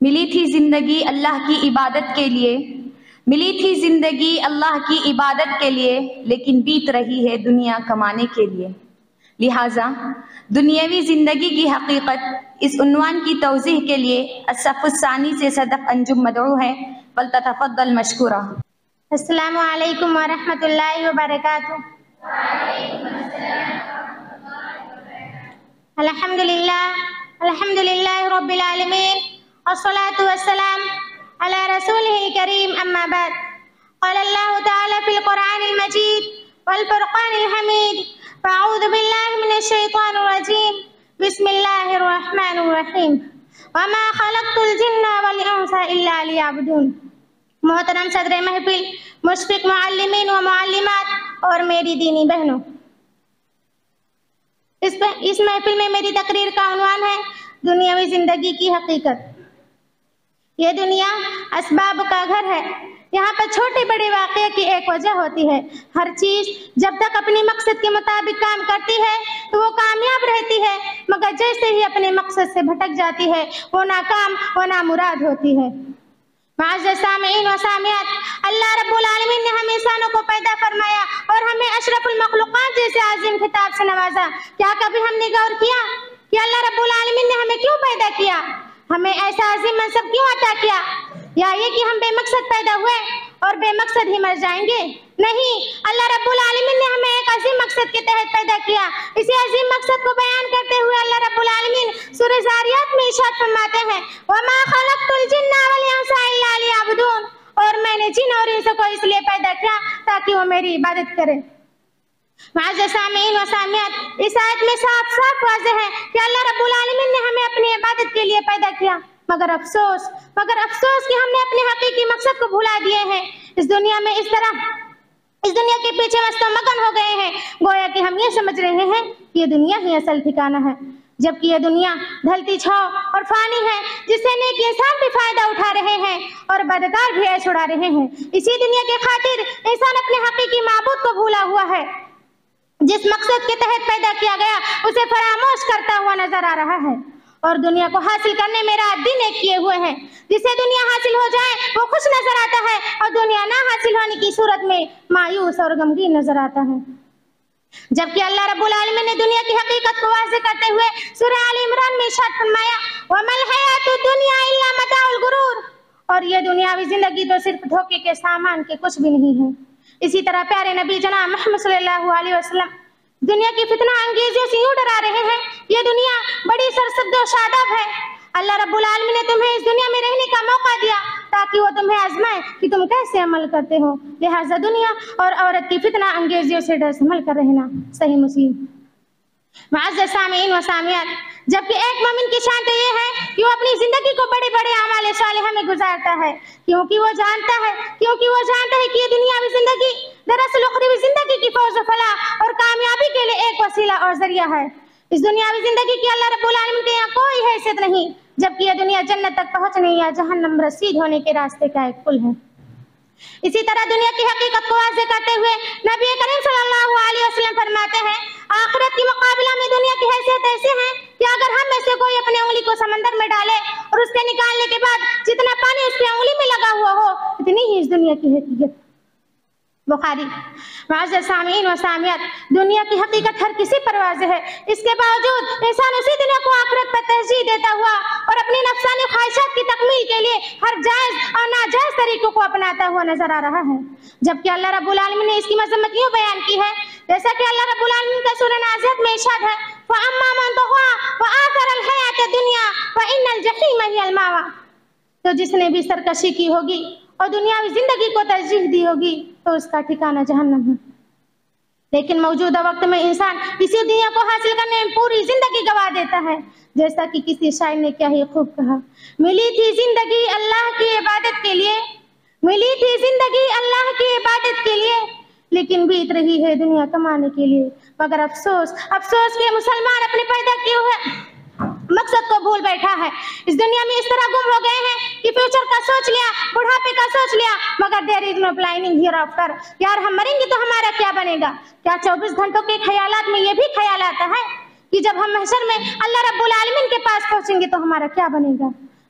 ملی تھی زندگی اللہ کی عبادت کے لیے، ملی تھی زندگی اللہ کی عبادت کے لیے، لیکن بیت رہی ہے دنیا کمانے کے لیے۔ لہٰذا دنیاوی زندگی کی حقیقت اس عنوان کی توضیح کے لیے الصف الثانی سے صدق انجم مدعو ہے، فلتتفضل مشکورہ۔ السلام علیکم ورحمۃ اللہ وبرکاتہ۔ الحمد للہ رب العالمین، والصلاة والسلام علی رسولہ الکریم، اما بعد۔ قال اللہ تعالی فی القرآن المجید والفرقان الحمید، فاعوذ باللہ من الشیطان الرجیم، بسم اللہ الرحمن الرحیم، وما خلقت الجن والانس الا لیعبدون۔ محترم صدر محفل، مشفق معلمین و معلمات اور میری دینی بہنوں، اس محفل میں میری تقریر کا عنوان ہے دنیاوی زندگی کی حقیقت۔ یہ دنیا اسباب کا گھر ہے، یہاں پر چھوٹے بڑے واقعے کی ایک وجہ ہوتی ہے۔ ہر چیز جب تک اپنے مقصد کے مطابق کام کرتی ہے تو وہ کامیاب رہتی ہے، مگر جیسے ہی اپنے مقصد سے بھٹک جاتی ہے وہ ناکام و نامراد ہوتی ہے۔ معزز سامعین و سامعات، اللہ رب العالمین نے ہم انسانوں کو پیدا فرمایا اور ہمیں اشرف المخلوقات جیسے عظیم خطاب سے نوازا۔ کیا کبھی ہم نے غور کیا کہ اللہ رب العالمین نے ہمیں کیوں پیدا کیا، ہمیں ایسا عظیم منصب کیوں عطا کیا؟ یا یہ کہ ہم بے مقصد پیدا ہوئے اور بے مقصد ہی مر جائیں گے؟ نہیں، اللہ رب العالمین نے ہمیں ایک عظیم مقصد کے تحت پیدا کیا۔ اسی عظیم مقصد کو بیان کرتے ہوئے اللہ رب العالمین سورہ ذاریات میں ارشاد فرماتے ہیں، وَمَا خَلَقْتُ الْجِنَّ وَالْإِنسَ إِلَّا لِيَعْبُدُونَ، اور میں نے جن اور انس کو اس لیے پیدا کیا تاکہ وہ میری عبادت کرے۔ معزز سامعین و سامعات، اس آیت میں صاف صاف واضح ہے کہ اللہ رب العالمین نے ہمیں اپنی عبادت کے لیے پیدا کیا، مگر افسوس کہ ہم نے اپنے حقیقی مقصد کو بھلا دیے ہیں۔ اس دنیا میں اس دنیا کے پیچھے مست و مگن ہو گئے ہیں، گویا کہ ہم یہ سمجھ رہے ہیں کہ یہ دنیا ہی اصل ٹھکانہ ہے، جبکہ یہ دنیا ڈھلتی چھاؤ اور فانی ہے، جس سے نیک انسان بھی فائدہ اٹھا رہے ہیں اور بدکار بھی عیش اڑا رہے ہیں۔ اسی دنیا کے خاطر انسان اپنے حقیقی معبود کو بھولا ہوا ہے، جس مقصد کے تحت پیدا کیا گیا اسے فراموش کرتا ہوا نظر آ رہا ہے، اور دنیا کو حاصل کرنے میں رات دن ایک کیے ہوئے ہیں۔ جسے دنیا حاصل ہو جائے وہ خوش نظر آتا ہے، اور دنیا نہ حاصل ہونے کی صورت میں مایوس اور غمگین نظر آتا ہے۔ جبکہ اللہ رب العالمین نے دنیا کی حقیقت کو واضح کرتے ہوئے سورہ آل عمران میں ارشاد فرمایا، وَمَا الْحَيَاةُ الدُّنْيَا إِلَّا مَتَاعُ الْغُرُورِ، اور یہ دنیاوی زندگی تو صرف دھوکے کے سامان کے کچھ بھی نہیں ہے۔ اسی طرح پیارے نبی جناب محمد صلی اللہ علیہ وسلم دنیا کی فتنہ انگیزیوں سے یوں ڈرا رہے ہیں، یہ دنیا بڑی سرسبز و شاداب ہے۔ اللہ رب العالمین نے تمہیں اس دنیا میں رہنے کا موقع دیا تاکہ وہ تمہیں آزمائے کہ تم کیسے عمل کرتے ہو، لہٰذا دنیا اور عورت کی فتنہ انگیزیوں سے ڈر سنبھل کر رہنا۔ صحیح مسلم۔ معزز سامعین و سامعات، جبکہ ایک مومن کی شان تو یہ ہے کہ وہ اپنی زندگی کو بڑے بڑے اعمال صالحہ میں گزارتا ہے، کیونکہ وہ جانتا ہے کہ یہ دنیاوی زندگی دراصل اخروی زندگی کی فوز و فلاح اور کامیابی کے لیے ایک وسیلہ اور ذریعہ ہے۔ اس دنیاوی زندگی کی اللہ رب العالمین کے یہاں کوئی حیثیت نہیں، جبکہ یہ دنیا جنت تک پہنچنے یا جہنم رسید ہونے کے راستے کا ایک پل ہے۔ اسی طرح دنیا کی حقیقت کو واضح کرتے ہوئے نبی کریم صلی اللہ علیہ وسلم فرماتے ہیں، آخرت کے مقابلہ میں دنیا کی حیثیت ایسے ہے کہ اگر ہم میں سے کوئی اپنی انگلی کو سمندر میں ڈالے اور اس کے نکالنے کے بعد جتنا پانی اس کی انگلی میں لگا ہوا ہو، اتنی ہی اس دنیا کی حقیقت۔ بخاری۔ معزز سامعین و سامعات، دنیا کی حقیقت ہر کسی پر واضح ہے، اس کے باوجود انسان اسی دنیا کو آخرت پر ترجیح دیتا ہوا اور اپنی نفسانی خواہشات کی تکمیل کے لیے ہر جائز اور ناجائز طریقوں کو اپناتا ہوا نظر آ رہا ہے، جبکہ اللہ رب العالمین نے اس کی مذمت یوں بیان کی ہے، جیسا کہ اللہ رب العالمین کا سورہ نازعات میں ارشاد ہے، فَأَمَّا مَنْ طَغَىٰ وَآثَرَ الْحَيَاةَ الدُّنْيَا فَإِنَّ الْجَحِيمَ هِيَ الْمَأْوَىٰ، تو جس نے بھی سرکشی کی ہوگی اور دنیاوی زندگی کو ترجیح دی ہوگی تو اس کا ٹھکانہ جہنم ہے۔ لیکن موجودہ وقت میں انسان اسی دنیا کو حاصل کرنے میں پوری زندگی گوا دیتا ہے، جیسا کہ کسی شاعر نے کیا ہی خوب کہا، ملی تھی زندگی اللہ کی عبادت کے لیے، ملی تھی زندگی اللہ کی عبادت کے لیے، لیکن بیت رہی ہے دنیا کمانے کے لیے، مگر افسوس کہ مسلمان اپنے پیدا کیے ہوئے مقصد کو بھول بیٹھا ہے۔ اس دنیا میں اس طرح گم ہو گئے ہیں کہ فیوچر کا سوچ لیا، بڑھاپے کا سوچ لیا، مگر دیر از نو پلاننگ ہیئر آفٹر، یار ہم مریں گے تو ہمارا کیا بنے گا؟ کیا 24 گھنٹوں کے خیالات میں یہ بھی خیال آتا ہے کہ جب ہم محشر میں اللہ رب العالمین کے پاس پہنچیں گے تو ہمارا کیا بنے گا؟